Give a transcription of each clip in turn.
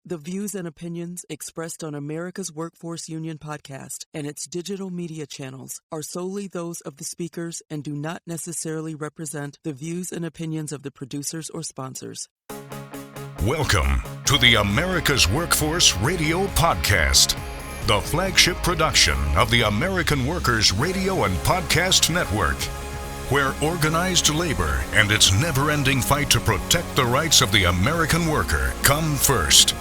The views and opinions expressed on America's Workforce Union podcast and its digital media channels are solely those of the speakers and do not necessarily represent the views and opinions of the producers or sponsors. Welcome to the America's Workforce Radio Podcast, the flagship production of the American Workers Radio and Podcast Network, where organized labor and its never-ending fight to protect the rights of the American worker come first.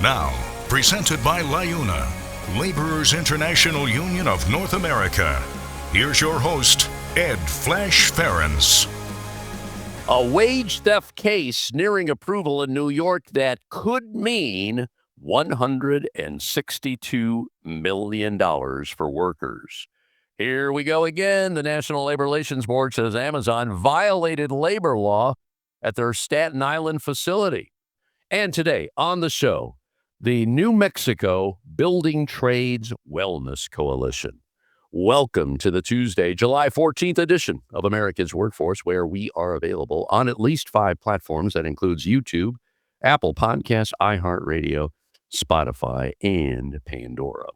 Now, presented by LIUNA, Laborers International Union of North America. Here's your host, Ed Flash Ferentz. A wage theft case nearing approval in New York that could mean $162 million for workers. Here we go again. The National Labor Relations Board says Amazon violated labor law at their Staten Island facility. And today on the show, the New Mexico Building Trades Wellness Coalition. Welcome to the Tuesday, July 14th edition of America's Workforce, where we are available on at least 5 platforms. That includes YouTube, Apple Podcasts, iHeartRadio, Spotify, and Pandora.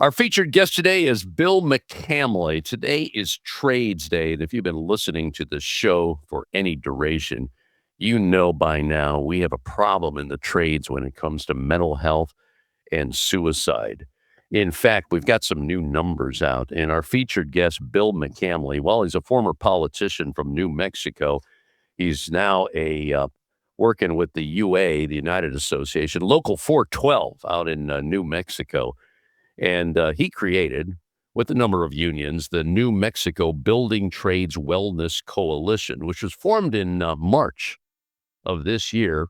Our featured guest today is Bill McCamley. Today is Trades Day, and if you've been listening to the show for any duration, you know by now we have a problem in the trades when it comes to mental health and suicide. In fact, we've got some new numbers out, and our featured guest, Bill McCamley, well, he's a former politician from New Mexico. He's now working with the UA, the United Association, Local 412 out in New Mexico. And he created, with a number of unions, the New Mexico Building Trades Wellness Coalition, which was formed in March of this year.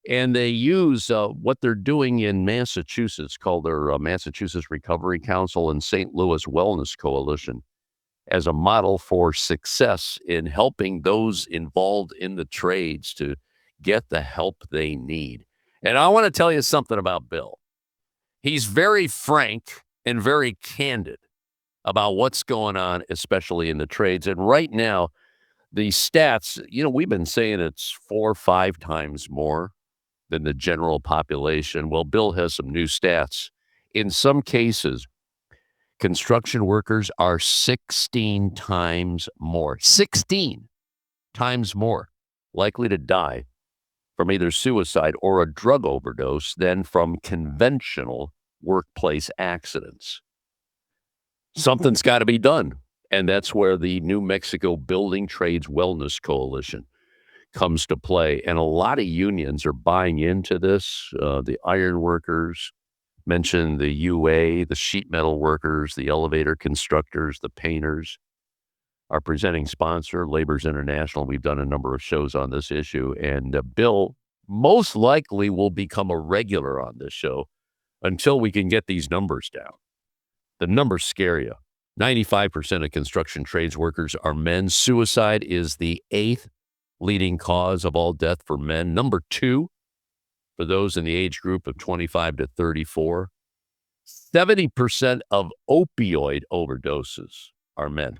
And they use what they're doing in Massachusetts, called their Massachusetts Recovery Council and St. Louis Wellness Coalition, as a model for success in helping those involved in the trades to get the help they need. And I want to tell you something about Bill. He's very frank and very candid about what's going on, especially in the trades. And right now, the stats, we've been saying it's 4 or 5 times more than the general population. Well, Bill has some new stats. In some cases, construction workers are 16 times more likely to die from either suicide or a drug overdose than from conventional workplace accidents. Something's got to be done. And that's where the New Mexico Building Trades Wellness Coalition comes to play. And a lot of unions are buying into this. The iron workers, mentioned the UA, the sheet metal workers, the elevator constructors, the painters. Our presenting sponsor, Laborers International. We've done a number of shows on this issue. And Bill most likely will become a regular on this show until we can get these numbers down. The numbers scare you. 95% of construction trades workers are men. Suicide is the 8th leading cause of all death for men. Number 2 for those in the age group of 25 to 34. 70% of opioid overdoses are men.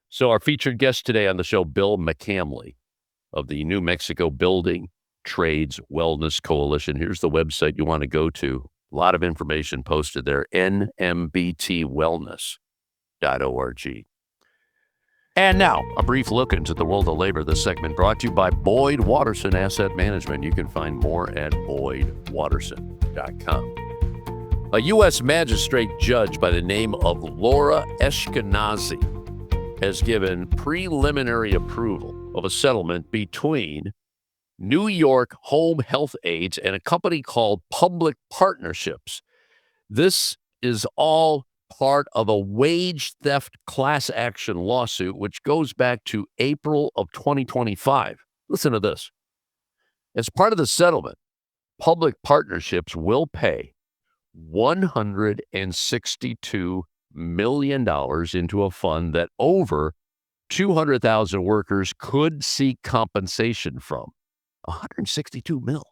So our featured guest today on the show, Bill McCamley of the New Mexico Building Trades Wellness Coalition. Here's the website you want to go to. A lot of information posted there, nmbtwellness.org. And now, a brief look into the world of labor. This segment brought to you by Boyd Watterson Asset Management. You can find more at boydwatterson.com. A U.S. magistrate judge by the name of Laura Ashkenazi has given preliminary approval of a settlement between New York Home Health Aides and a company called Public Partnerships. This is all part of a wage theft class action lawsuit, which goes back to April of 2025. Listen to this. As part of the settlement, Public Partnerships will pay $162 million into a fund that over 200,000 workers could seek compensation from. 162 mil.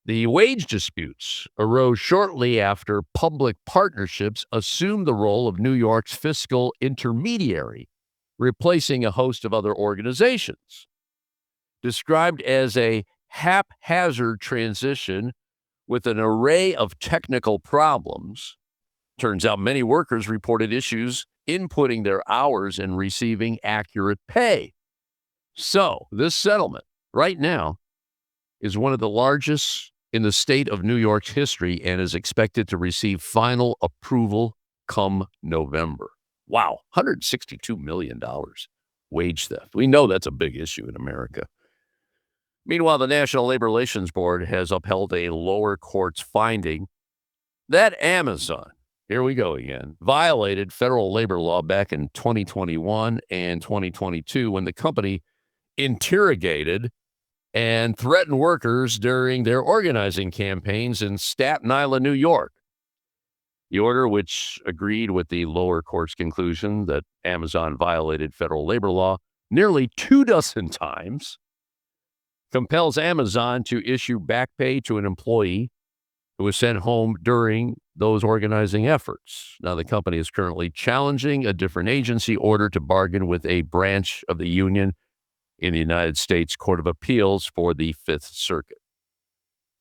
The wage disputes arose shortly after Public Partnerships assumed the role of New York's fiscal intermediary, replacing a host of other organizations. Described as a haphazard transition with an array of technical problems. Turns out many workers reported issues inputting their hours and receiving accurate pay. So this settlement right now is one of the largest in the state of New York's history and is expected to receive final approval come November. Wow, $162 million wage theft. We know that's a big issue in America. Meanwhile, the National Labor Relations Board has upheld a lower court's finding that Amazon, here we go again, violated federal labor law back in 2021 and 2022 when the company interrogated and threatened workers during their organizing campaigns in Staten Island, New York. The order, which agreed with the lower court's conclusion that Amazon violated federal labor law nearly 24 times, compels Amazon to issue back pay to an employee who was sent home during those organizing efforts. Now, the company is currently challenging a different agency order to bargain with a branch of the union in the United States Court of Appeals for the Fifth Circuit.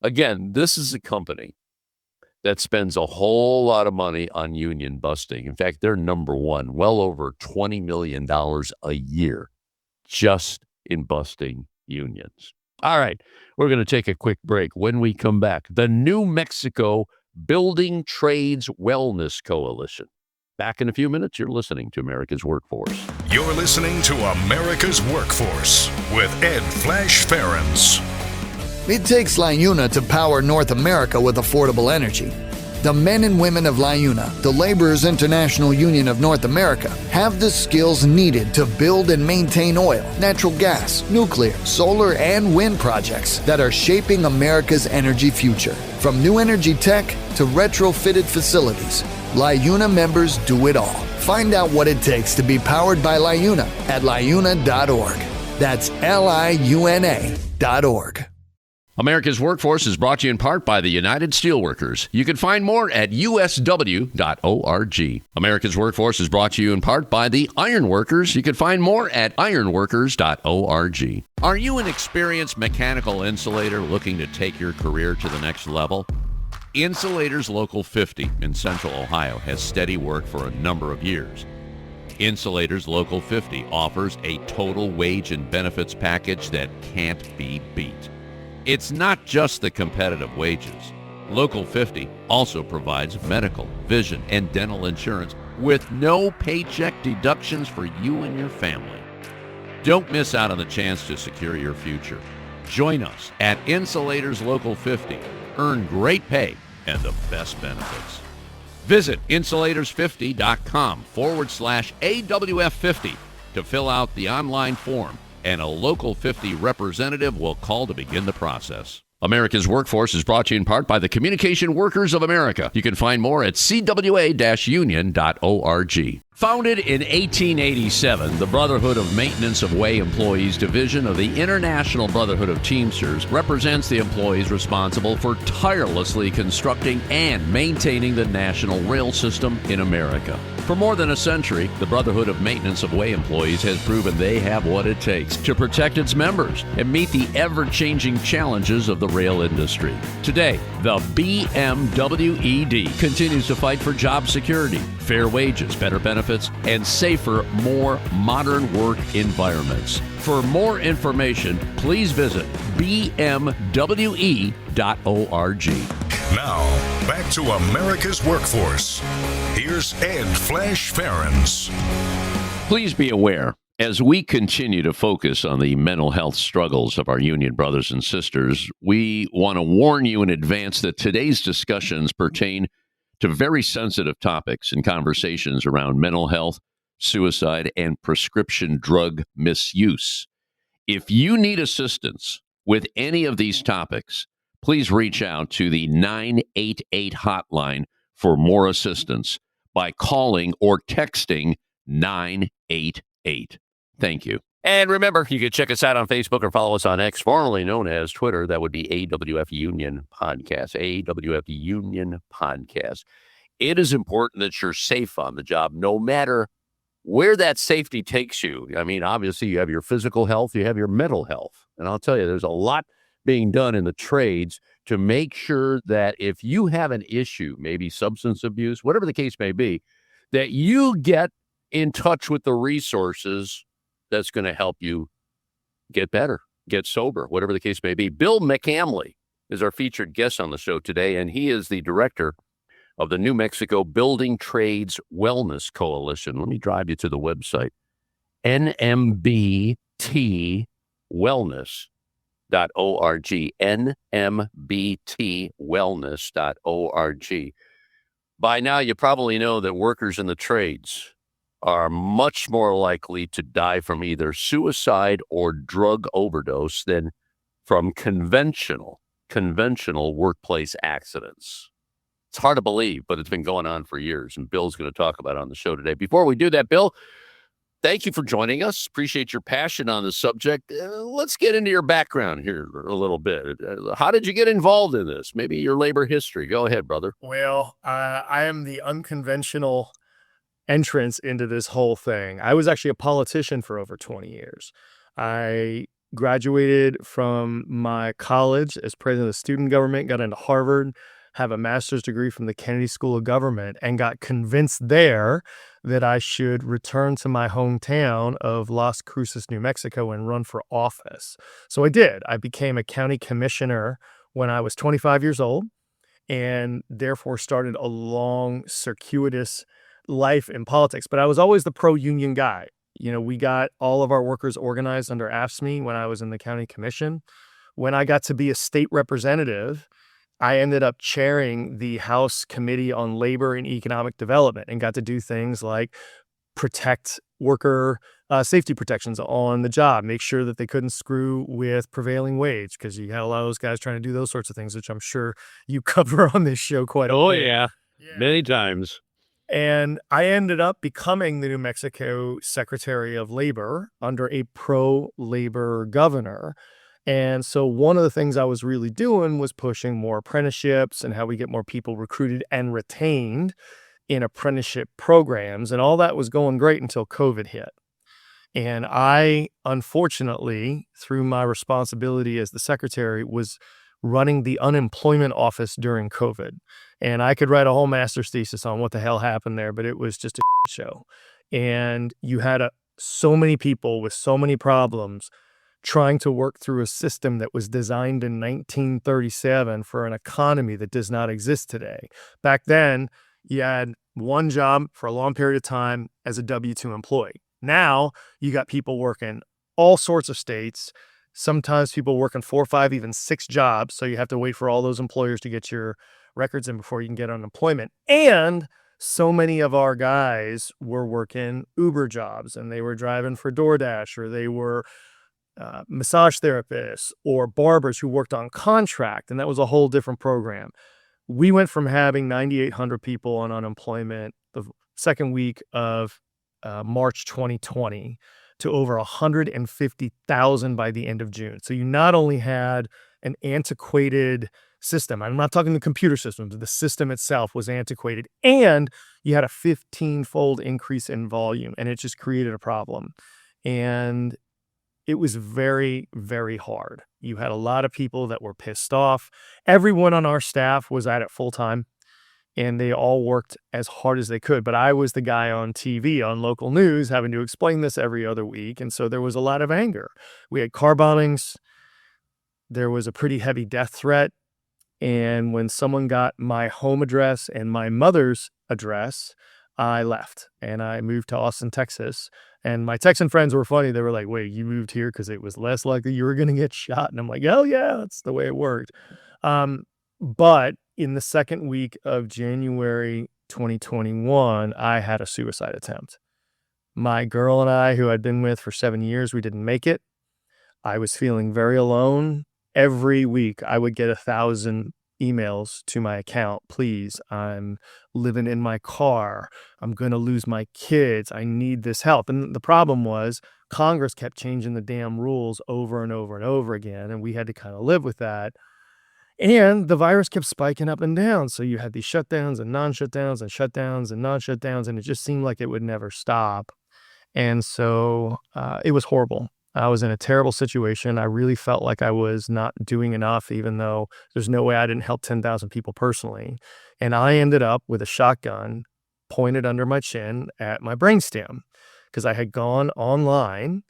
Again, this is a company that spends a whole lot of money on union busting. In fact, they're number one, well over $20 million a year just in busting unions. All right, we're going to take a quick break. When we come back, the New Mexico Building Trades Wellness Coalition. Back in a few minutes. You're listening to America's Workforce. You're listening to America's Workforce with Ed Flash Ferens. It takes LiUNA to power North America with affordable energy. The men and women of LiUNA, the Laborers International Union of North America, have the skills needed to build and maintain oil, natural gas, nuclear, solar, and wind projects that are shaping America's energy future. From new energy tech to retrofitted facilities, LiUNA members do it all. Find out what it takes to be powered by LiUNA at liuna.org. That's liuna.org. America's Workforce is brought to you in part by the United Steelworkers. You can find more at usw.org. America's Workforce is brought to you in part by the Ironworkers. You can find more at ironworkers.org. Are you an experienced mechanical insulator looking to take your career to the next level? Insulators Local 50 in Central Ohio has steady work for a number of years. Insulators Local 50 offers a total wage and benefits package that can't be beat. It's not just the competitive wages. Local 50 also provides medical, vision, and dental insurance with no paycheck deductions for you and your family. Don't miss out on the chance to secure your future. Join us at Insulators Local 50. Earn great pay and the best benefits. Visit insulators50.com/AWF50 to fill out the online form, and a Local 50 representative will call to begin the process. America's Workforce is brought to you in part by the Communication Workers of America. You can find more at cwa-union.org. Founded in 1887, the Brotherhood of Maintenance of Way Employees Division of the International Brotherhood of Teamsters represents the employees responsible for tirelessly constructing and maintaining the national rail system in America. For more than a century, the Brotherhood of Maintenance of Way Employees has proven they have what it takes to protect its members and meet the ever-changing challenges of the rail industry. Today, the BMWED continues to fight for job security, fair wages, better benefits, and safer, more modern work environments. For more information, please visit bmwe.org. Now, back to America's Workforce. Here's Ed Flash Ferens. Please be aware, as we continue to focus on the mental health struggles of our union brothers and sisters, we want to warn you in advance that today's discussions pertain to very sensitive topics and conversations around mental health, suicide, and prescription drug misuse. If you need assistance with any of these topics, please reach out to the 988 hotline for more assistance by calling or texting 988. Thank you. And remember, you can check us out on Facebook or follow us on X, formerly known as Twitter. That would be AWF Union Podcast, AWF Union Podcast. It is important that you're safe on the job, no matter where that safety takes you. I mean, obviously, you have your physical health, you have your mental health. And I'll tell you, there's a lot being done in the trades to make sure that if you have an issue, maybe substance abuse, whatever the case may be, that you get in touch with the resources that's going to help you get better, get sober, whatever the case may be. Bill McCamley is our featured guest on the show today, and he is the director of the New Mexico Building Trades Wellness Coalition. Let me drive you to the website, nmbtwellness.org, nmbtwellness.org. By now, you probably know that workers in the trades are much more likely to die from either suicide or drug overdose than from conventional workplace accidents. It's hard to believe, but it's been going on for years, and Bill's going to talk about it on the show today. Before we do that, Bill, thank you for joining us. Appreciate your passion on the subject. Let's get into your background here a little bit. How did you get involved in this? Maybe your labor history. Go ahead, brother. Well, I am the unconventional entrance into this whole thing. I was actually a politician for over 20 years. I graduated from my college as president of the student government, got into Harvard, have a master's degree from the Kennedy School of Government, and got convinced there that I should return to my hometown of Las Cruces, New Mexico, and run for office. So I did. I became a county commissioner when I was 25 years old, and therefore started a long, circuitous life in politics. But I was always the pro-union guy. You know, we got all of our workers organized under AFSCME when I was in the county commission. When I got to be a state representative, I ended up chairing the House Committee on Labor and Economic Development and got to do things like protect worker safety protections on the job, make sure that they couldn't screw with prevailing wage, because you had a lot of those guys trying to do those sorts of things, which I'm sure you cover on this show quite a bit. Oh, yeah. Many times. And I ended up becoming the New Mexico Secretary of Labor under a pro-labor governor. And so one of the things I was really doing was pushing more apprenticeships and how we get more people recruited and retained in apprenticeship programs. And all that was going great until COVID hit. And I, unfortunately, through my responsibility as the secretary, was running the unemployment office during COVID. And I could write a whole master's thesis on what the hell happened there, but it was just a show. And you had so many people with so many problems trying to work through a system that was designed in 1937 for an economy that does not exist today. Back then, you had one job for a long period of time as a W-2 employee. Now, you got people working all sorts of states, sometimes people working 4, 5, even 6 jobs, so you have to wait for all those employers to get your records in before you can get unemployment. And so many of our guys were working Uber jobs, and they were driving for DoorDash, or they were massage therapists or barbers who worked on contract, and that was a whole different program. We went from having 9,800 people on unemployment the second week of March 2020 to over 150,000 by the end of June. So you not only had an antiquated system, I'm not talking the computer systems, the system itself was antiquated, and you had a 15-fold increase in volume, and it just created a problem. And it was very, very hard. You had a lot of people that were pissed off. Everyone on our staff was at it full time, and they all worked as hard as they could. But I was the guy on TV, on local news, having to explain this every other week. And so there was a lot of anger. We had car bombings. There was a pretty heavy death threat. And when someone got my home address and my mother's address, I left and I moved to Austin, Texas. And my Texan friends were funny. They were like, wait, you moved here because it was less likely you were going to get shot? And I'm like, oh, yeah, that's the way it worked. But in the second week of January 2021, I had a suicide attempt. My girl and I, who I'd been with for 7 years, we didn't make it. I was feeling very alone. Every week, I would get 1,000 emails to my account. Please, I'm living in my car. I'm going to lose my kids. I need this help. And the problem was Congress kept changing the damn rules over and over and over again. And we had to kind of live with that. And the virus kept spiking up and down. So you had these shutdowns and non-shutdowns and shutdowns and non-shutdowns. And it just seemed like it would never stop. And so it was horrible. I was in a terrible situation. I really felt like I was not doing enough, even though there's no way I didn't help 10,000 people personally. And I ended up with a shotgun pointed under my chin at my brainstem because I had gone online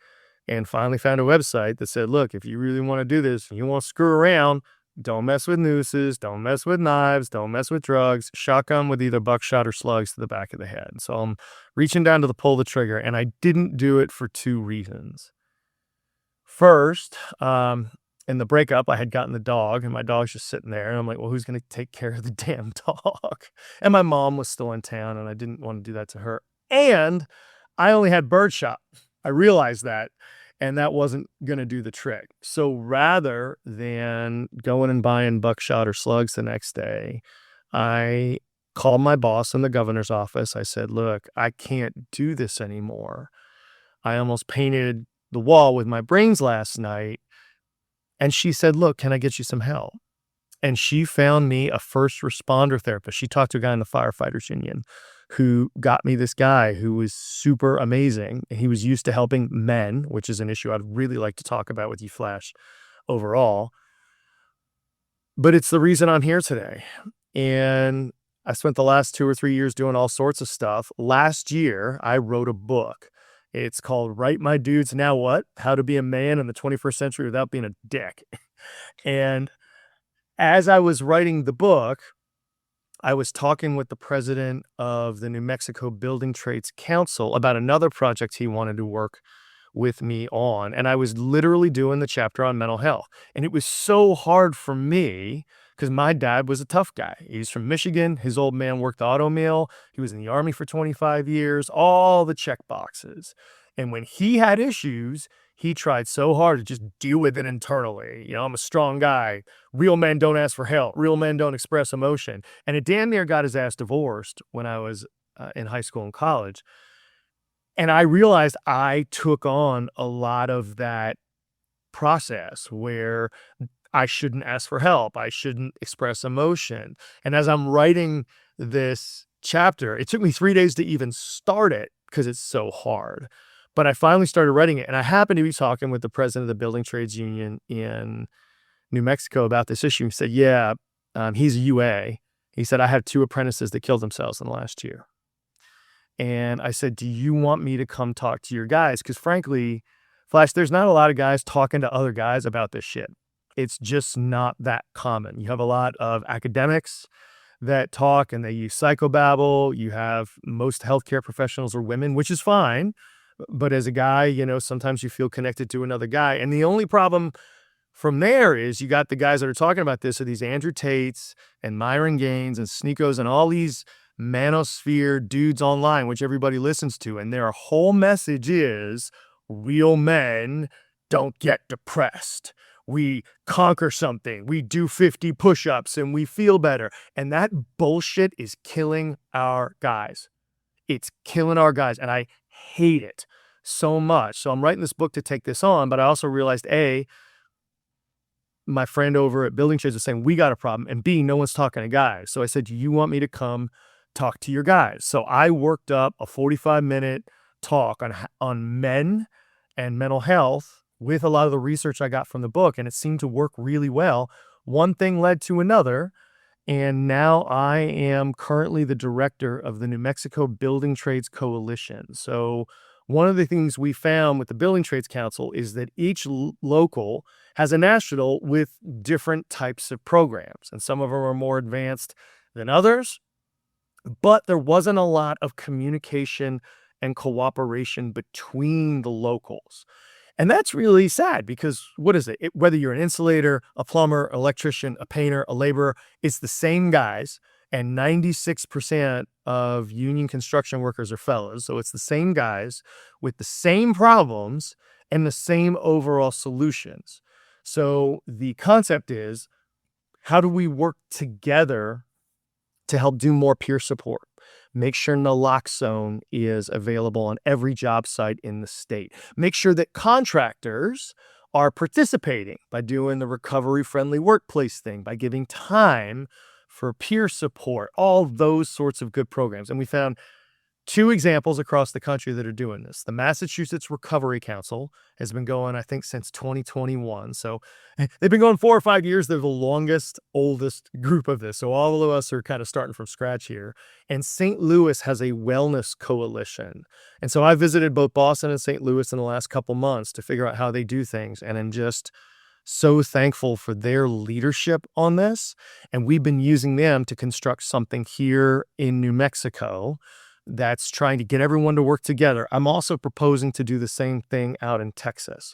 and finally found a website that said, look, if you really want to do this, you want to screw around, don't mess with nooses, don't mess with knives, don't mess with drugs, shotgun with either buckshot or slugs to the back of the head. So I'm reaching down to pull the trigger, and I didn't do it for two reasons. First, in the breakup, I had gotten the dog, and my dog's just sitting there, and I'm like, well, who's going to take care of the damn dog? And my mom was still in town, and I didn't want to do that to her. And I only had birdshot. I realized that, and that wasn't going to do the trick. So rather than going and buying buckshot or slugs the next day, I called my boss in the governor's office. I said, look, I can't do this anymore. I almost painted the wall with my brains last night. And she said, look, can I get you some help? And she found me a first responder therapist. She talked to a guy in the firefighters union who got me this guy who was super amazing. He was used to helping men, which is an issue I'd really like to talk about with you, Flash, overall. But it's the reason I'm here today. And I spent the last 2 or 3 years doing all sorts of stuff. Last year, I wrote a book. It's called Right My Dudes, Now What? How to Be a Man in the 21st Century Without Being a Dick. And as I was writing the book, I was talking with the president of the New Mexico Building Trades Council about another project he wanted to work with me on. And I was literally doing the chapter on mental health. And it was so hard for me because my dad was a tough guy. He's from Michigan. His old man worked the auto mill. He was in the Army for 25 years, all the check boxes. And when he had issues, he tried so hard to just deal with it internally. You know, I'm a strong guy. Real men don't ask for help. Real men don't express emotion. And it damn near got his ass divorced when I was in high school and college. And I realized I took on a lot of that process where I shouldn't ask for help. I shouldn't express emotion. And as I'm writing this chapter, it took me 3 days to even start it because it's so hard. But I finally started writing it, and I happened to be talking with the president of the Building Trades Union in New Mexico about this issue. He said, yeah, he's a UA. He said, I have 2 apprentices that killed themselves in the last year. And I said, do you want me to come talk to your guys? Because frankly, Flash, there's not a lot of guys talking to other guys about this shit. It's just not that common. You have a lot of academics that talk and they use psychobabble. You have most healthcare professionals are women, which is fine. But as a guy, you know, sometimes you feel connected to another guy. And the only problem from there is you got the guys that are talking about this are these Andrew Tates and Myron Gaines and Sneakos and all these manosphere dudes online, which everybody listens to. And their whole message is real men don't get depressed. We conquer something. We do 50 push-ups and we feel better. And that bullshit is killing our guys. It's killing our guys. And I hate it so much. So I'm writing this book to take this on, but I also realized, A, my friend over at Building Trades was saying, we got a problem. And B, no one's talking to guys. So I said, do you want me to come talk to your guys? So I worked up a 45-minute talk on men and mental health with a lot of the research I got from the book, and it seemed to work really well. One thing led to another, and now I am currently the director of the New Mexico Building Trades Coalition. So one of the things we found with the Building Trades Council is that each local has a national with different types of programs, and some of them are more advanced than others, but there wasn't a lot of communication and cooperation between the locals. And that's really sad because what is it? Whether you're an insulator, a plumber, electrician, a painter, a laborer, it's the same guys. And 96% of union construction workers are fellas. So it's the same guys with the same problems and the same overall solutions. So the concept is, how do we work together to help do more peer support? Make sure naloxone is available on every job site in the state. Make sure that contractors are participating by doing the recovery-friendly workplace thing, by giving time for peer support, all those sorts of good programs. And we found two examples across the country that are doing this. The Massachusetts Recovery Council has been going, I think, since 2021. So they've been going 4 or 5 years. They're the longest, oldest group of this. So all of us are kind of starting from scratch here. And St. Louis has a wellness coalition. And so I visited both Boston and St. Louis in the last couple months to figure out how they do things. And I'm just so thankful for their leadership on this. And we've been using them to construct something here in New Mexico that's trying to get everyone to work together. I'm also proposing to do the same thing out in Texas.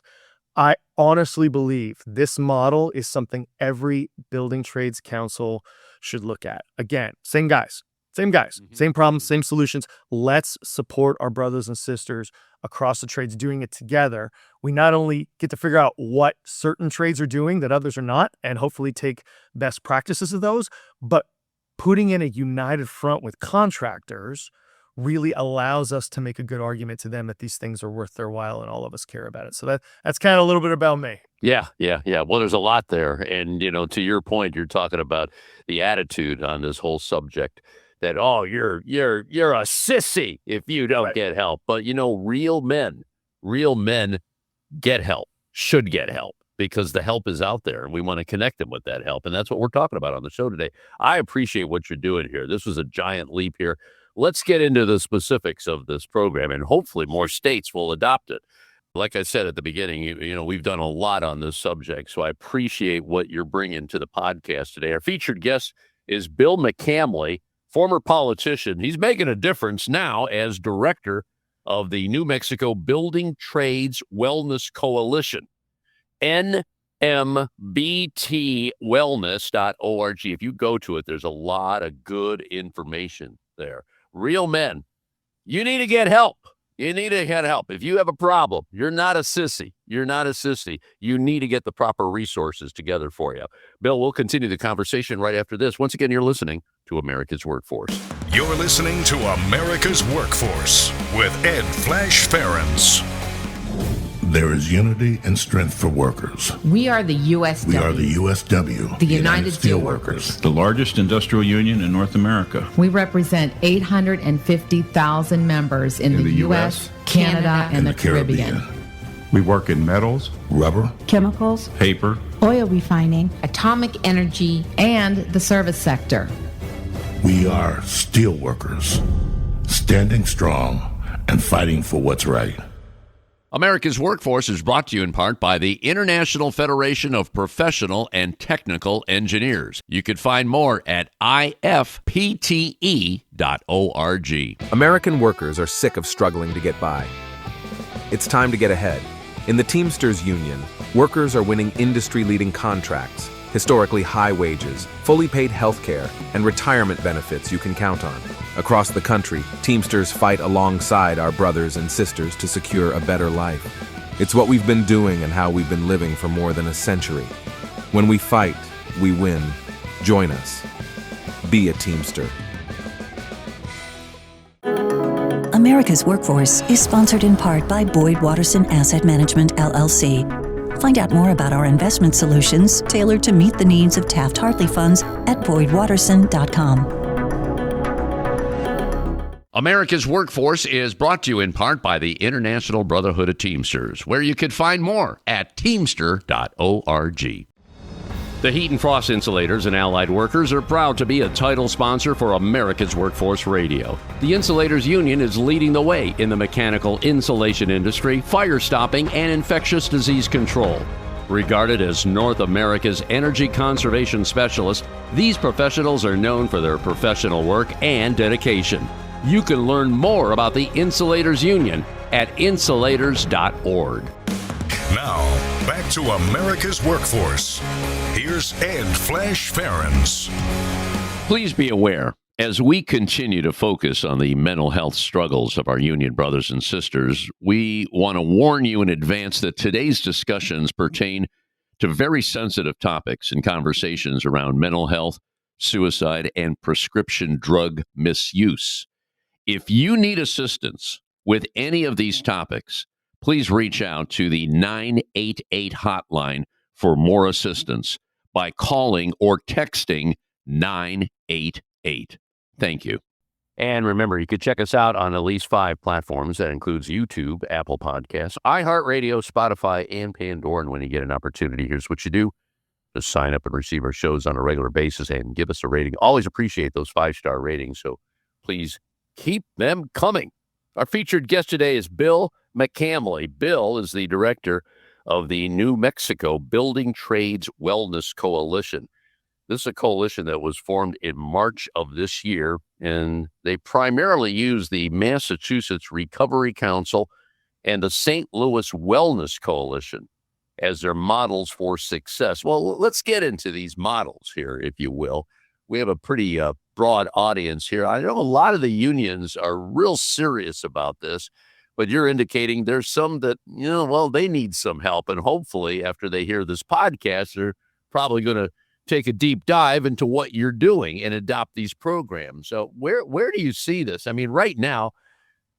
I honestly believe this model is something every building trades council should look at. Again, same guys, same problems, same solutions. Let's support our brothers and sisters across the trades doing it together. We not only get to figure out what certain trades are doing that others are not, and hopefully take best practices of those, but putting in a united front with contractors really allows us to make a good argument to them that these things are worth their while and all of us care about it. So that's kind of a little bit about me. Yeah. Well, there's a lot there. And, to your point, you're talking about the attitude on this whole subject that, oh, you're a sissy if you don't get help. But, real men get help, should get help, because the help is out there and we want to connect them with that help. And that's what we're talking about on the show today. I appreciate what you're doing here. This was a giant leap here. Let's get into the specifics of this program, and hopefully more states will adopt it. Like I said at the beginning, we've done a lot on this subject, so I appreciate what you're bringing to the podcast today. Our featured guest is Bill McCamley, former politician. He's making a difference now as director of the New Mexico Building Trades Wellness Coalition, nmbtwellness.org. If you go to it, there's a lot of good information there. Real men, you need to get help. You need to get help. If you have a problem, you're not a sissy. You need to get the proper resources together for you. Bill, we'll continue the conversation right after this. Once again, you're listening to America's Workforce. You're listening to America's Workforce with Ed Flash Ferens. There is unity and strength for workers. We are the USW. We are the USW. The United Steelworkers. The largest industrial union in North America. We represent 850,000 members in the U.S., Canada, and the Caribbean. We work in metals, rubber, chemicals, paper, oil refining, atomic energy, and the service sector. We are steelworkers, standing strong and fighting for what's right. America's Workforce is brought to you in part by the International Federation of Professional and Technical Engineers. You can find more at ifpte.org. American workers are sick of struggling to get by. It's time to get ahead. In the Teamsters Union, workers are winning industry-leading contracts, historically high wages, fully paid health care, and retirement benefits you can count on. Across the country, Teamsters fight alongside our brothers and sisters to secure a better life. It's what we've been doing and how we've been living for more than a century. When we fight, we win. Join us. Be a Teamster. America's Workforce is sponsored in part by Boyd Watterson Asset Management, LLC. Find out more about our investment solutions tailored to meet the needs of Taft-Hartley funds at boydwatterson.com. America's Workforce is brought to you in part by the International Brotherhood of Teamsters, where you could find more at teamster.org. The Heat and Frost Insulators and Allied Workers are proud to be a title sponsor for America's Workforce Radio. The Insulators Union is leading the way in the mechanical insulation industry, fire stopping, and infectious disease control. Regarded as North America's energy conservation specialists, these professionals are known for their professional work and dedication. You can learn more about the Insulators Union at insulators.org. Now, back to America's Workforce. Here's Ed Flash Ferens. Please be aware, as we continue to focus on the mental health struggles of our union brothers and sisters, we want to warn you in advance that today's discussions pertain to very sensitive topics and conversations around mental health, suicide, and prescription drug misuse. If you need assistance with any of these topics, please reach out to the 988 hotline for more assistance by calling or texting 988. Thank you. And remember, you can check us out on at least 5 platforms. That includes YouTube, Apple Podcasts, iHeartRadio, Spotify, and Pandora. And when you get an opportunity, here's what you do. Just sign up and receive our shows on a regular basis and give us a rating. Always appreciate those 5-star ratings, so please keep them coming. Our featured guest today is Bill McCamley. Bill is the director of the New Mexico Building Trades Wellness Coalition. This is a coalition that was formed in March of this year, and they primarily use the Massachusetts Recovery Council and the St. Louis Wellness Coalition as their models for success. Well, let's get into these models here, if you will. We have a pretty broad audience here. I know a lot of the unions are real serious about this, but you're indicating there's some that, they need some help. And hopefully after they hear this podcast, they're probably going to take a deep dive into what you're doing and adopt these programs. So where do you see this? I mean, right now,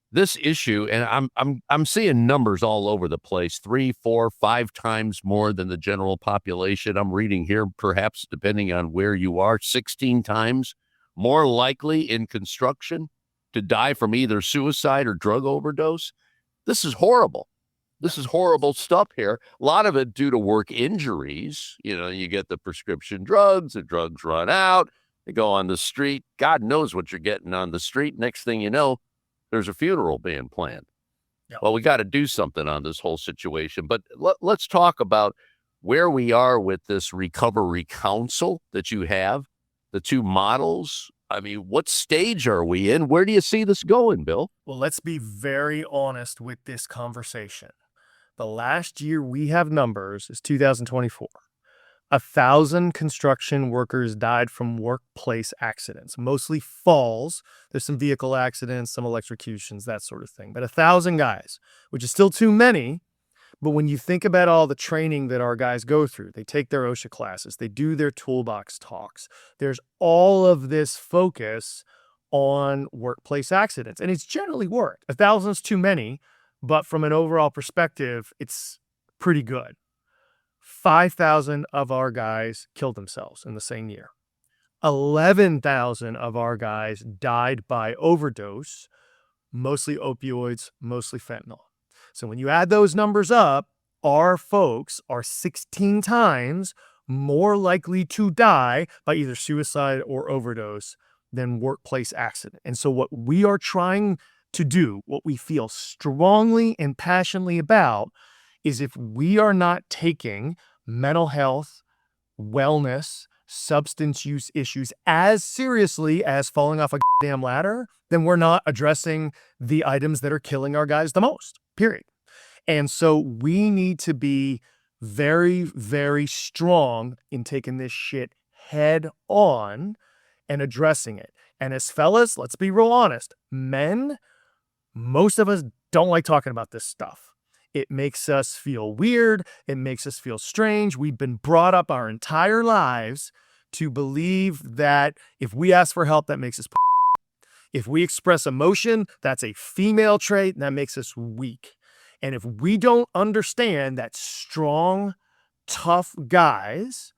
this issue, and I'm seeing numbers all over the place, 3, 4, 5 times more than the general population. I'm reading here, perhaps depending on where you are, 16 times more likely in construction to die from either suicide or drug overdose. This is horrible. This is horrible stuff here. A lot of it due to work injuries. You get the prescription drugs, the drugs run out, they go on the street. God knows what you're getting on the street. Next thing you know, there's a funeral being planned. Yep. Well, we got to do something on this whole situation. But let's talk about where we are with this recovery council that you have, the 2 models. I mean, what stage are we in? Where do you see this going, Bill? Well, let's be very honest with this conversation. The last year we have numbers is 2024. 1,000 construction workers died from workplace accidents, mostly falls. There's some vehicle accidents, some electrocutions, that sort of thing. But 1,000 guys, which is still too many. But when you think about all the training that our guys go through, they take their OSHA classes, they do their toolbox talks. There's all of this focus on workplace accidents. And it's generally worked. 1,000 is too many, but from an overall perspective, it's pretty good. 5,000 of our guys killed themselves in the same year. 11,000 of our guys died by overdose, mostly opioids, mostly fentanyl. So when you add those numbers up, our folks are 16 times more likely to die by either suicide or overdose than workplace accident. And so what we are trying to do, what we feel strongly and passionately about, is if we are not taking mental health, wellness, substance use issues as seriously as falling off a damn ladder, then we're not addressing the items that are killing our guys the most, period. And so we need to be very, very strong in taking this shit head on and addressing it. And as fellas, let's be real honest, men, most of us don't like talking about this stuff. It makes us feel weird. It makes us feel strange. We've been brought up our entire lives to believe that if we ask for help, that makes us if we express emotion, that's a female trait, and that makes us weak. And if we don't understand that strong, tough guys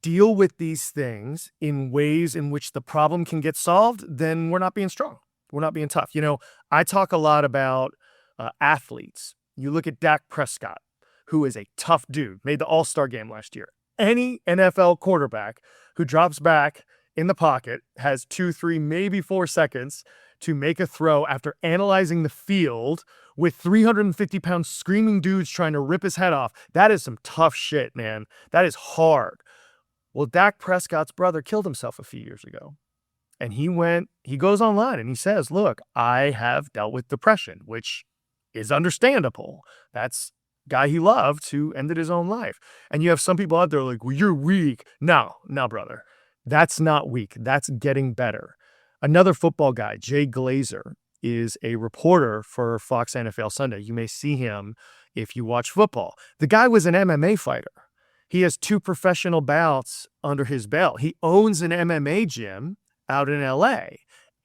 deal with these things in ways in which the problem can get solved, then we're not being strong. We're not being tough. I talk a lot about athletes. You look at Dak Prescott, who is a tough dude, made the All-Star game last year. Any NFL quarterback who drops back in the pocket has 2, 3, maybe 4 seconds to make a throw after analyzing the field with 350-pound screaming dudes trying to rip his head off. That is some tough shit, man. That is hard. Well, Dak Prescott's brother killed himself a few years ago. And he goes online and he says, look, I have dealt with depression, which is understandable. That's guy he loved who ended his own life. And you have some people out there like, well, you're weak. No, brother. That's not weak. That's getting better. Another football guy, Jay Glazer, is a reporter for Fox NFL Sunday. You may see him if you watch football. The guy was an MMA fighter. He has 2 professional bouts under his belt. He owns an MMA gym out in LA,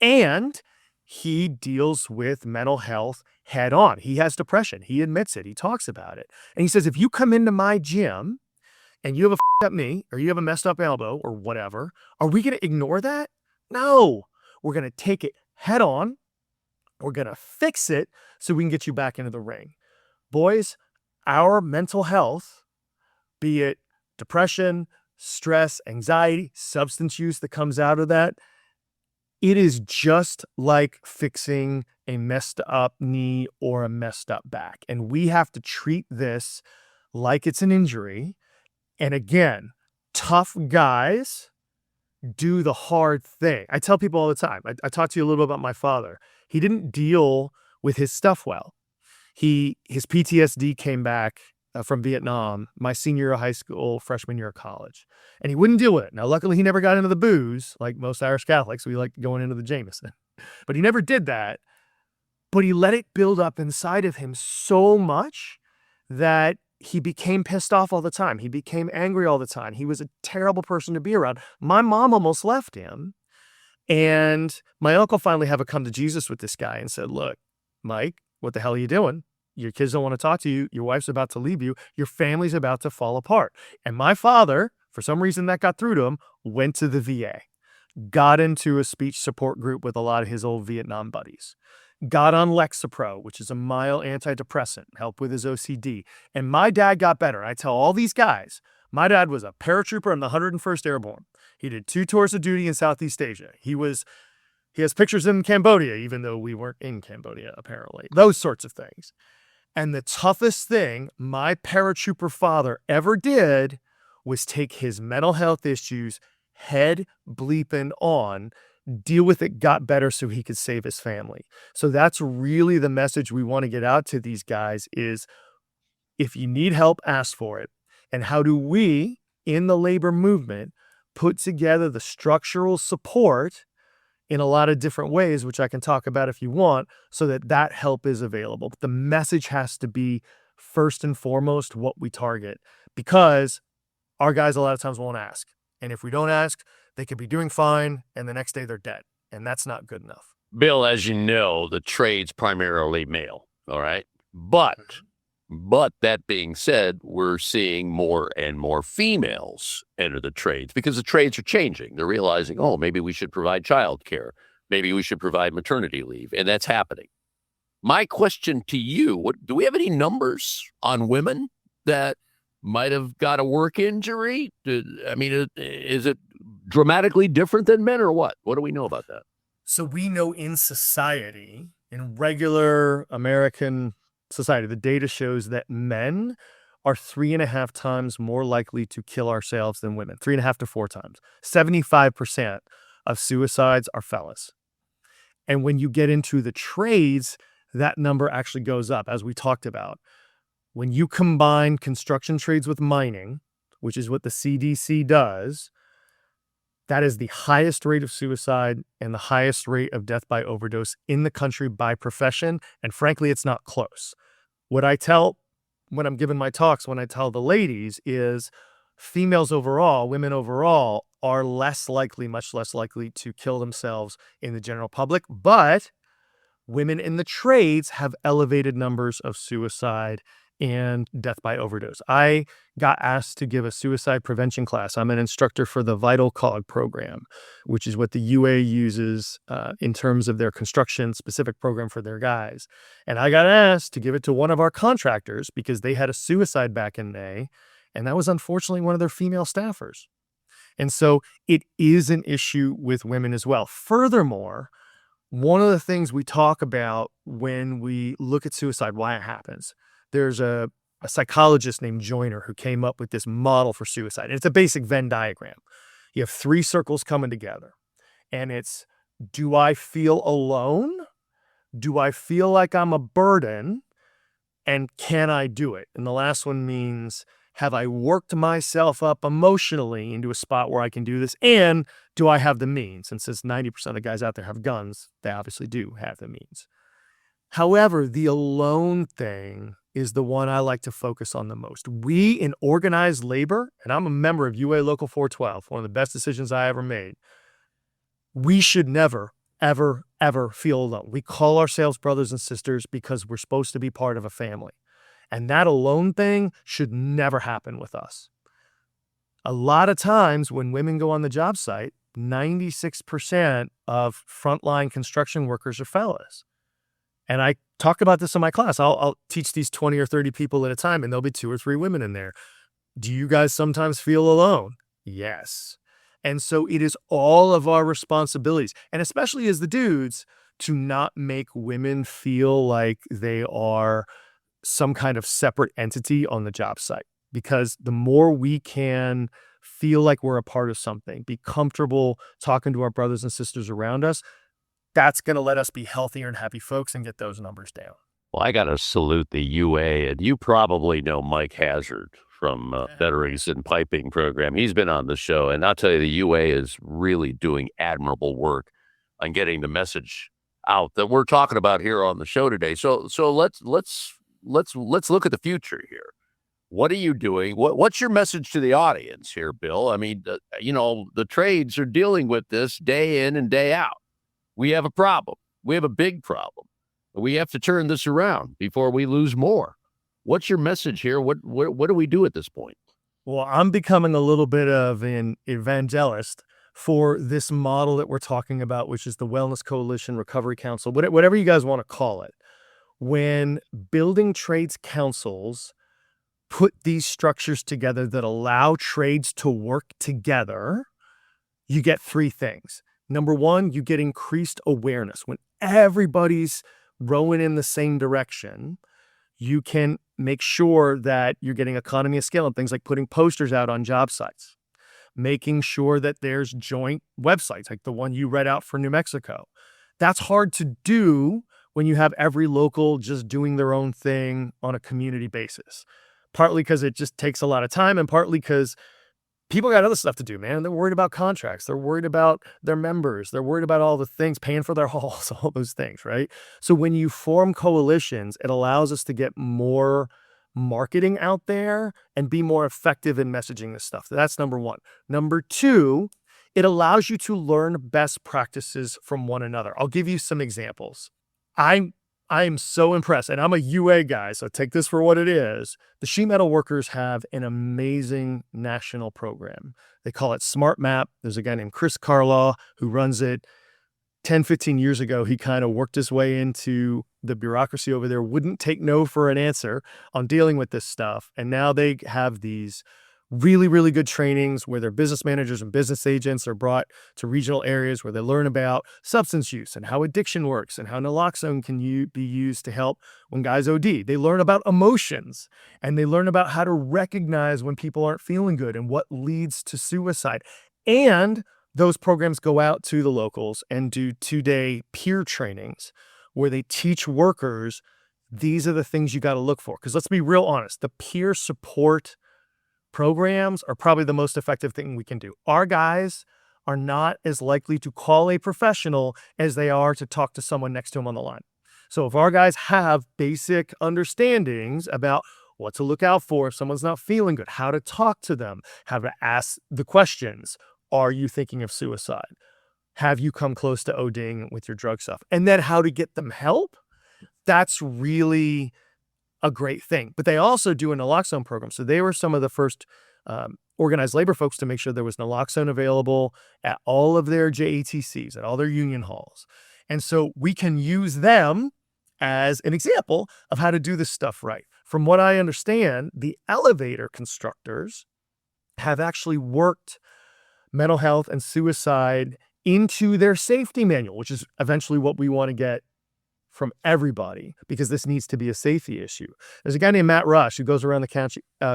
and he deals with mental health head on. He has depression. He admits it. He talks about it. And he says, if you come into my gym and you have a f***ed up knee or you have a messed up elbow or whatever, are we going to ignore that? No. We're going to take it head on. We're going to fix it so we can get you back into the ring. Boys, our mental health, be it depression, stress, anxiety, substance use that comes out of that, it is just like fixing a messed up knee or a messed up back. And we have to treat this like it's an injury. And again, tough guys do the hard thing. I tell people all the time, I talked to you a little bit about my father. He didn't deal with his stuff well. His PTSD came back from Vietnam, my senior year of high school, freshman year of college. And he wouldn't deal with it. Now, luckily, he never got into the booze like most Irish Catholics. We like going into the Jameson. But he never did that. But he let it build up inside of him so much that he became pissed off all the time. He became angry all the time. He was a terrible person to be around. My mom almost left him. And my uncle finally had a come to Jesus with this guy and said, look, Mike, what the hell are you doing? Your kids don't want to talk to you. Your wife's about to leave you. Your family's about to fall apart. And my father, for some reason that got through to him, went to the VA, got into a speech support group with a lot of his old Vietnam buddies, got on Lexapro, which is a mild antidepressant, helped with his OCD. And my dad got better. I tell all these guys, my dad was a paratrooper in the 101st Airborne. He did 2 tours of duty in Southeast Asia. He has pictures in Cambodia, even though we weren't in Cambodia, apparently. Those sorts of things. And the toughest thing my paratrooper father ever did was take his mental health issues head bleeping on, deal with it, got better so he could save his family. So that's really the message we want to get out to these guys is if you need help, ask for it. And how do we, in the labor movement, put together the structural support in a lot of different ways, which I can talk about if you want, so that that help is available. But the message has to be first and foremost what we target, because our guys a lot of times won't ask. And if we don't ask, they could be doing fine, and the next day they're dead. And that's not good enough. Bill, as you know, the trade's primarily male, all right? But that being said, we're seeing more and more females enter the trades because the trades are changing. They're realizing, oh, maybe we should provide childcare. Maybe we should provide maternity leave. And that's happening. My question to you, do we have any numbers on women that might have got a work injury? Is it dramatically different than men or what? What do we know about that? So we know in society, in regular American society, the data shows that men are 3.5 times more likely to kill ourselves than women, 3.5 to 4 times. 75% of suicides are fellas. And when you get into the trades, that number actually goes up, as we talked about. When you combine construction trades with mining, which is what the CDC does, that is the highest rate of suicide and the highest rate of death by overdose in the country by profession. And frankly, it's not close. What I tell when I'm giving my talks, when I tell the ladies is females overall, women overall are less likely, much less likely to kill themselves in the general public. But women in the trades have elevated numbers of suicide and death by overdose. I got asked to give a suicide prevention class. I'm an instructor for the Vital Cog program, which is what the UA uses in terms of their construction specific program for their guys. And I got asked to give it to one of our contractors because they had a suicide back in May, and that was unfortunately one of their female staffers. And so it is an issue with women as well. Furthermore, one of the things we talk about when we look at suicide, why it happens, there's a psychologist named Joyner who came up with this model for suicide. And it's a basic Venn diagram. You have 3 circles coming together. And it's, do I feel alone? Do I feel like I'm a burden? And can I do it? And the last one means, have I worked myself up emotionally into a spot where I can do this? And do I have the means? And since 90% of the guys out there have guns, they obviously do have the means. However, the alone thing is the one I like to focus on the most. We in organized labor, and I'm a member of UA Local 412, one of the best decisions I ever made, we should never, ever, ever feel alone. We call ourselves brothers and sisters because we're supposed to be part of a family. And that alone thing should never happen with us. A lot of times when women go on the job site, 96% of frontline construction workers are fellas. And I talk about this in my class. I'll teach these 20 or 30 people at a time, and there'll be 2 or 3 women in there. Do you guys sometimes feel alone? Yes. And so it is all of our responsibilities, and especially as the dudes, to not make women feel like they are some kind of separate entity on the job site. Because the more we can feel like we're a part of something, be comfortable talking to our brothers and sisters around us, that's going to let us be healthier and happy folks and get those numbers down. Well, I got to salute the UA, and you probably know Mike Hazard from Veterans in Piping Program. He's been on the show, and I'll tell you, the UA is really doing admirable work on getting the message out that we're talking about here on the show today. So let's look at the future here. What are you doing? What's your message to the audience here, Bill? I mean, the trades are dealing with this day in and day out. We have a problem. We have a big problem. We have to turn this around before we lose more. What's your message here? What do we do at this point? Well, I'm becoming a little bit of an evangelist for this model that we're talking about, which is the Wellness Coalition Recovery Council, whatever you guys want to call it. When building trades councils put these structures together that allow trades to work together, you get 3 things. Number 1, you get increased awareness. When everybody's rowing in the same direction, you can make sure that you're getting economy of scale and things like putting posters out on job sites, making sure that there's joint websites like the one you read out for New Mexico. That's hard to do when you have every local just doing their own thing on a community basis, partly because it just takes a lot of time and partly because people got other stuff to do, man. They're worried about contracts. They're worried about their members. They're worried about all the things, paying for their halls, all those things, right? So when you form coalitions, it allows us to get more marketing out there and be more effective in messaging this stuff. That's number 1. Number 2, it allows you to learn best practices from one another. I'll give you some examples. I'm so impressed, and I'm a UA guy, so take this for what it is. The sheet metal workers have an amazing national program. They call it Smart Map. There's a guy named Chris Carlaw who runs it. 10, 15 years ago, he kind of worked his way into the bureaucracy over there, wouldn't take no for an answer on dealing with this stuff. And now they have these really, really good trainings where their business managers and business agents are brought to regional areas where they learn about substance use and how addiction works and how naloxone can be used to help when guys OD. They learn about emotions and they learn about how to recognize when people aren't feeling good and what leads to suicide. And those programs go out to the locals and do 2-day peer trainings where they teach workers, these are the things you got to look for. Because let's be real honest, the peer support programs are probably the most effective thing we can do. Our guys are not as likely to call a professional as they are to talk to someone next to them on the line. So if our guys have basic understandings about what to look out for if someone's not feeling good, how to talk to them, how to ask the questions, are you thinking of suicide? Have you come close to ODing with your drug stuff? And then how to get them help, that's really a great thing. But they also do a naloxone program. So they were some of the first organized labor folks to make sure there was naloxone available at all of their JATCs, at all their union halls. And so we can use them as an example of how to do this stuff right. From what I understand, the elevator constructors have actually worked mental health and suicide into their safety manual, which is eventually what we want to get from everybody, because this needs to be a safety issue. There's a guy named Matt Rush who goes around the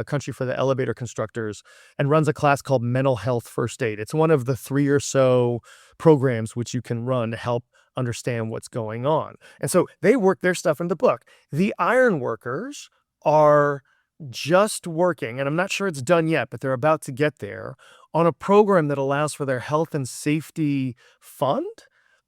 country for the elevator constructors and runs a class called Mental Health First Aid. It's one of the 3 or so programs which you can run to help understand what's going on. And so they work their stuff in the book. The iron workers are just working, and I'm not sure it's done yet, but they're about to get there, on a program that allows for their health and safety fund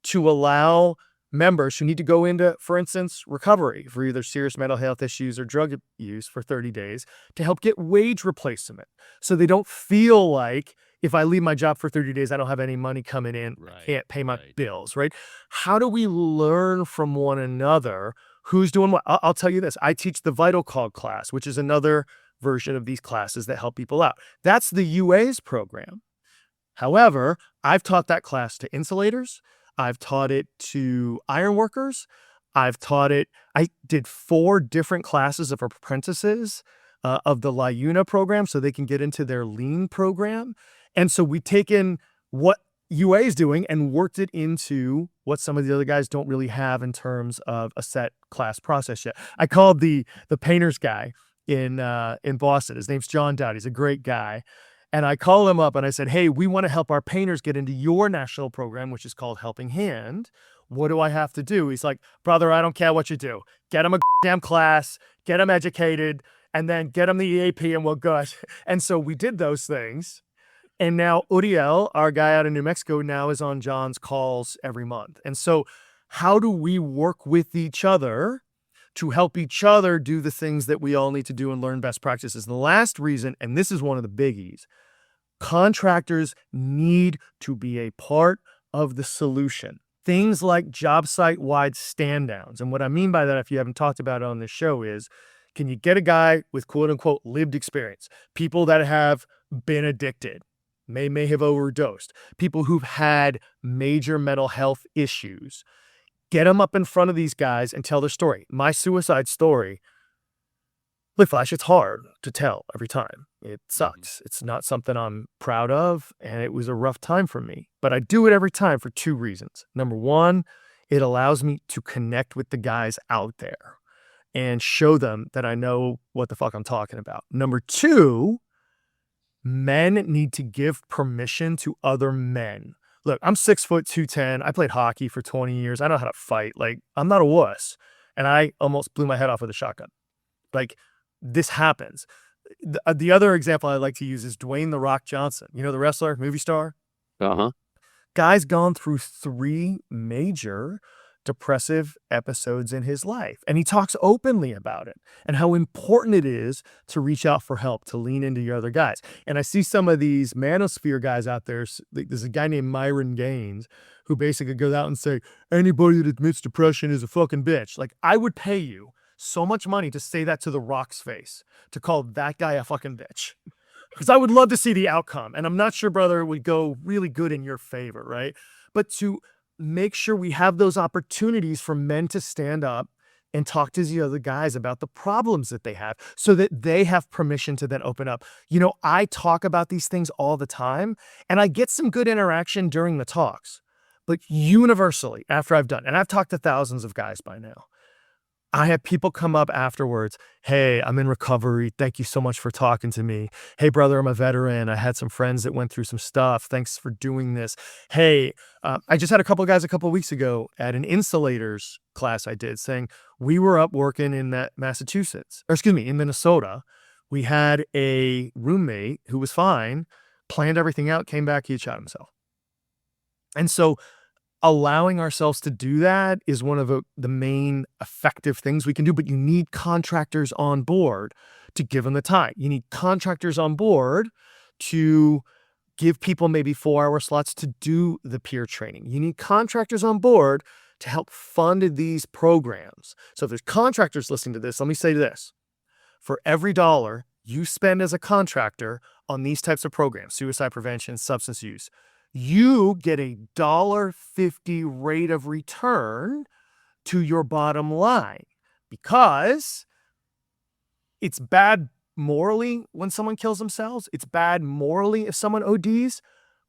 to allow members who need to go into, for instance, recovery for either serious mental health issues or drug use for 30 days to help get wage replacement. So they don't feel like, if I leave my job for 30 days, I don't have any money coming in, I can't pay my bills, right? How do we learn from one another who's doing what? I'll tell you this. I teach the Vital Call class, which is another version of these classes that help people out. That's the UA's program. However, I've taught that class to insulators. I've taught it to iron workers. I did 4 different classes of apprentices of the LIUNA program so they can get into their lean program. And so we've taken what UA is doing and worked it into what some of the other guys don't really have in terms of a set class process yet. I called the painters guy in Boston. His name's John Dowd. He's a great guy. And I called him up and I said, hey, we want to help our painters get into your national program, which is called Helping Hand. What do I have to do? He's like, brother, I don't care what you do. Get them a damn class, get them educated, and then get them the EAP and we're good. And so we did those things. And now Uriel, our guy out in New Mexico, now is on John's calls every month. And so how do we work with each other to help each other do the things that we all need to do and learn best practices? And the last reason, and this is one of the biggies, contractors need to be a part of the solution. Things like job site-wide stand-downs. And what I mean by that, if you haven't talked about it on this show, is can you get a guy with quote-unquote lived experience, people that have been addicted, may have overdosed, people who've had major mental health issues, get them up in front of these guys and tell their story. My suicide story, Flash, it's hard to tell every time. It sucks. It's not something I'm proud of, and it was a rough time for me. But I do it every time for 2 reasons. Number one, it allows me to connect with the guys out there and show them that I know what the fuck I'm talking about. Number 2, men need to give permission to other men. Look, I'm 6 foot 210. I played hockey for 20 years. I know how to fight. Like, I'm not a wuss. And I almost blew my head off with a shotgun. Like, this happens. The other example I like to use is Dwayne "The Rock" Johnson. You know, the wrestler, movie star? Uh-huh. Guy's gone through 3 major depressive episodes in his life. And he talks openly about it and how important it is to reach out for help, to lean into your other guys. And I see some of these manosphere guys out there. There's a guy named Myron Gaines who basically goes out and say, anybody that admits depression is a fucking bitch. Like, I would pay you so much money to say that to The Rock's face, to call that guy a fucking bitch. Because I would love to see the outcome. And I'm not sure, brother, it would go really good in your favor, right? But to make sure we have those opportunities for men to stand up and talk to the other guys about the problems that they have so that they have permission to then open up. You know, I talk about these things all the time and I get some good interaction during the talks. But universally, after I've done, and I've talked to thousands of guys by now, I have people come up afterwards. Hey, I'm in recovery. Thank you so much for talking to me. Hey, brother, I'm a veteran. I had some friends that went through some stuff. Thanks for doing this. Hey, I just had a couple of guys a couple of weeks ago at an insulators class I did saying we were up working in in Minnesota. We had a roommate who was fine, planned everything out, came back, he had shot himself. And so allowing ourselves to do that is one of the main effective things we can do, but you need contractors on board to give them the time. You need contractors on board to give people maybe 4-hour slots to do the peer training. You need contractors on board to help fund these programs. So if there's contractors listening to this, let me say this. For every $1 you spend as a contractor on these types of programs, suicide prevention, substance use, you get a $1.50 rate of return to your bottom line, because it's bad morally when someone kills themselves. It's bad morally if someone ODs,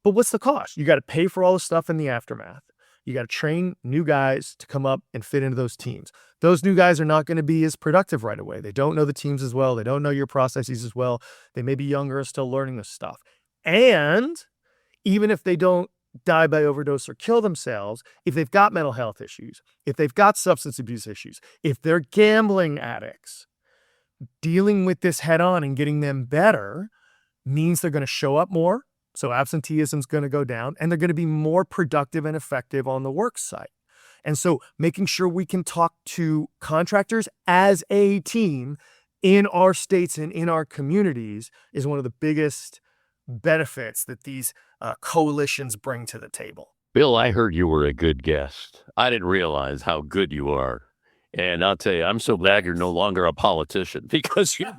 but what's the cost? You got to pay for all the stuff in the aftermath. You got to train new guys to come up and fit into those teams. Those new guys are not going to be as productive right away. They don't know the teams as well. They don't know your processes as well. They may be younger and still learning this stuff. And even if they don't die by overdose or kill themselves, if they've got mental health issues, if they've got substance abuse issues, if they're gambling addicts, dealing with this head on and getting them better means they're going to show up more. So absenteeism is going to go down and they're going to be more productive and effective on the work site. And so making sure we can talk to contractors as a team in our states and in our communities is one of the biggest benefits that these coalitions bring to the table. Bill, I heard you were a good guest. I didn't realize how good you are. And I'll tell you, I'm so glad you're no longer a politician because you're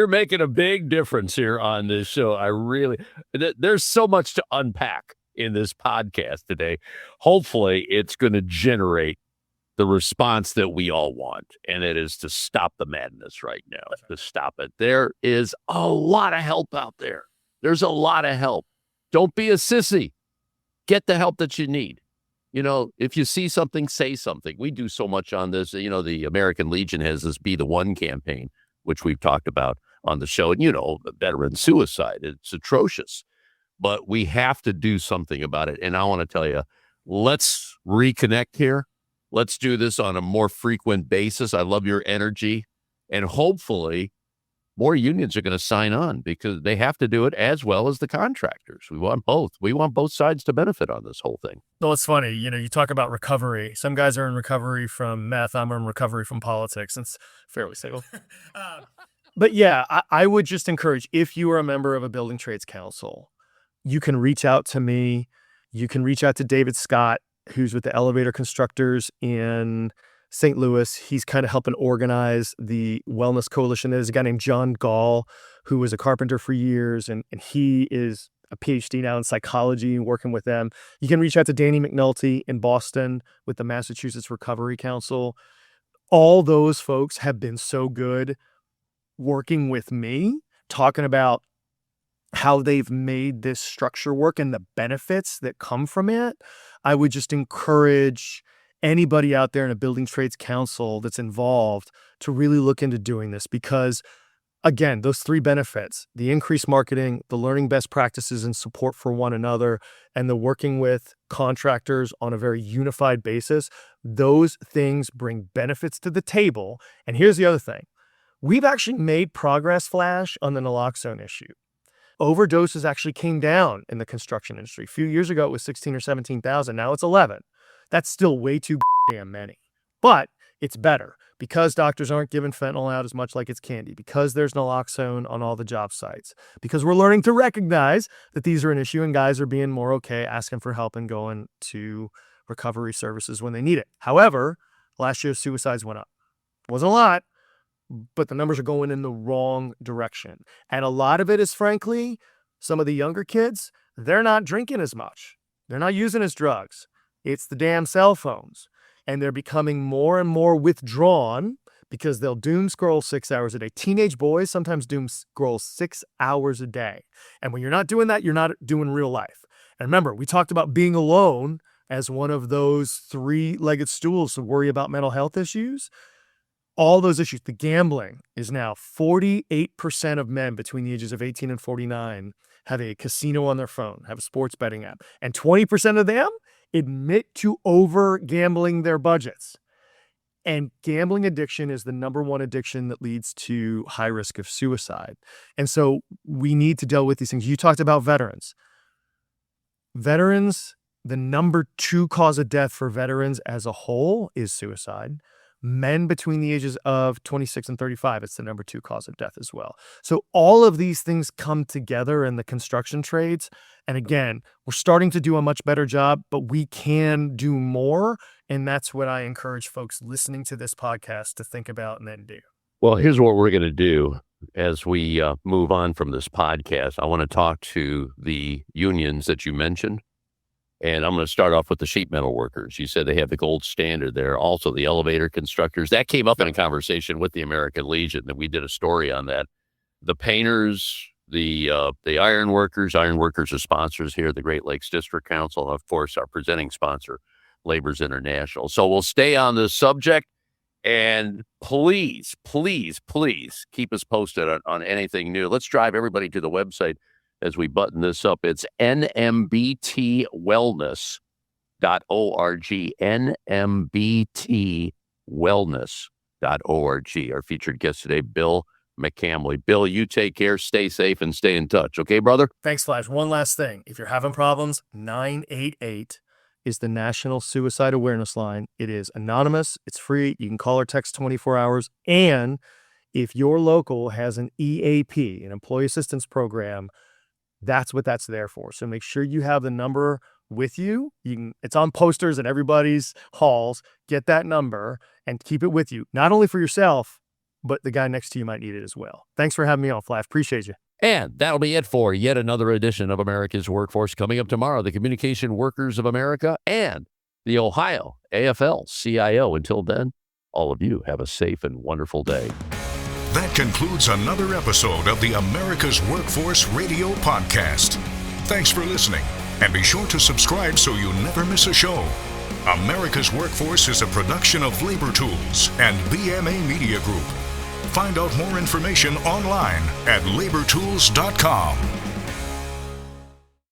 making a big difference here on this show. There's so much to unpack in this podcast today. Hopefully, it's going to generate the response that we all want, and it is to stop the madness right now, to stop it. There is a lot of help out there. There's a lot of help. Don't be a sissy. Get the help that you need. If you see something, say something. We do so much on this. The American Legion has this Be the One campaign, which we've talked about on the show. And, veteran suicide, it's atrocious. But we have to do something about it. And I want to tell you, let's reconnect here. Let's do this on a more frequent basis. I love your energy. And hopefully more unions are going to sign on because they have to do it as well as the contractors. We want both. We want both sides to benefit on this whole thing. Well, it's funny. You talk about recovery. Some guys are in recovery from meth. I'm in recovery from politics. It's fairly simple. But yeah, I would just encourage, if you are a member of a building trades council, you can reach out to me. You can reach out to David Scott, who's with the elevator constructors in St. Louis. He's kind of helping organize the wellness coalition. There's a guy named John Gall, who was a carpenter for years, and he is a PhD now in psychology, working with them. You can reach out to Danny McNulty in Boston with the Massachusetts Recovery Council. All those folks have been so good working with me, talking about how they've made this structure work and the benefits that come from it. I would just encourage anybody out there in a building trades council that's involved to really look into doing this because, again, those three benefits, the increased marketing, the learning best practices and support for one another, and the working with contractors on a very unified basis, those things bring benefits to the table. And here's the other thing. We've actually made progress, Flash, on the naloxone issue. Overdoses actually came down in the construction industry. A few years ago, it was 16 or 17,000. Now it's 11. That's still way too damn many. But it's better because doctors aren't giving fentanyl out as much like it's candy, because there's naloxone on all the job sites, because we're learning to recognize that these are an issue and guys are being more okay asking for help and going to recovery services when they need it. However, last year suicides went up. It wasn't a lot, but the numbers are going in the wrong direction. And a lot of it is, frankly, some of the younger kids, they're not drinking as much. They're not using as drugs. It's the damn cell phones. And they're becoming more and more withdrawn because they'll doom scroll 6 hours a day. Teenage boys sometimes doom scroll 6 hours a day. And when you're not doing that, you're not doing real life. And remember, we talked about being alone as one of those three-legged stools to worry about mental health issues. All those issues, the gambling is now 48% of men between the ages of 18 and 49 have a casino on their phone, have a sports betting app. And 20% of them admit to over gambling their budgets. And gambling addiction is the number one addiction that leads to high risk of suicide. And so we need to deal with these things. You talked about veterans. Veterans, the number 2 cause of death for veterans as a whole is suicide. Men between the ages of 26 and 35, it's the number 2 cause of death as well. So all of these things come together in the construction trades. And again, we're starting to do a much better job, but we can do more. And that's what I encourage folks listening to this podcast to think about and then do. Well, here's what we're going to do as we move on from this podcast. I want to talk to the unions that you mentioned. And I'm going to start off with the sheet metal workers. You said they have the gold standard there. Also, the elevator constructors. That came up in a conversation with the American Legion, that we did a story on that. The painters, the iron workers. Iron workers are sponsors here, the Great Lakes District Council, and of course, our presenting sponsor, Labor's International. So we'll stay on this subject. And please, please, please keep us posted on anything new. Let's drive everybody to the website as we button this up. It's nmbtwellness.org, nmbtwellness.org. Our featured guest today, Bill McCamley. Bill, you take care, stay safe, and stay in touch. Okay, brother? Thanks, Flash. One last thing. If you're having problems, 988 is the National Suicide Awareness Line. It is anonymous. It's free. You can call or text 24 hours. And if your local has an EAP, an Employee Assistance Program, that's what that's there for. So make sure you have the number with you. It's on posters in everybody's halls. Get that number and keep it with you, not only for yourself, but the guy next to you might need it as well. Thanks for having me on, Flash. Appreciate you. And that'll be it for yet another edition of America's Workforce. Coming up tomorrow, the Communication Workers of America and the Ohio AFL-CIO. Until then, all of you have a safe and wonderful day. That concludes another episode of the America's Workforce Radio Podcast. Thanks for listening, and be sure to subscribe so you never miss a show. America's Workforce is a production of Labor Tools and BMA Media Group. Find out more information online at labortools.com.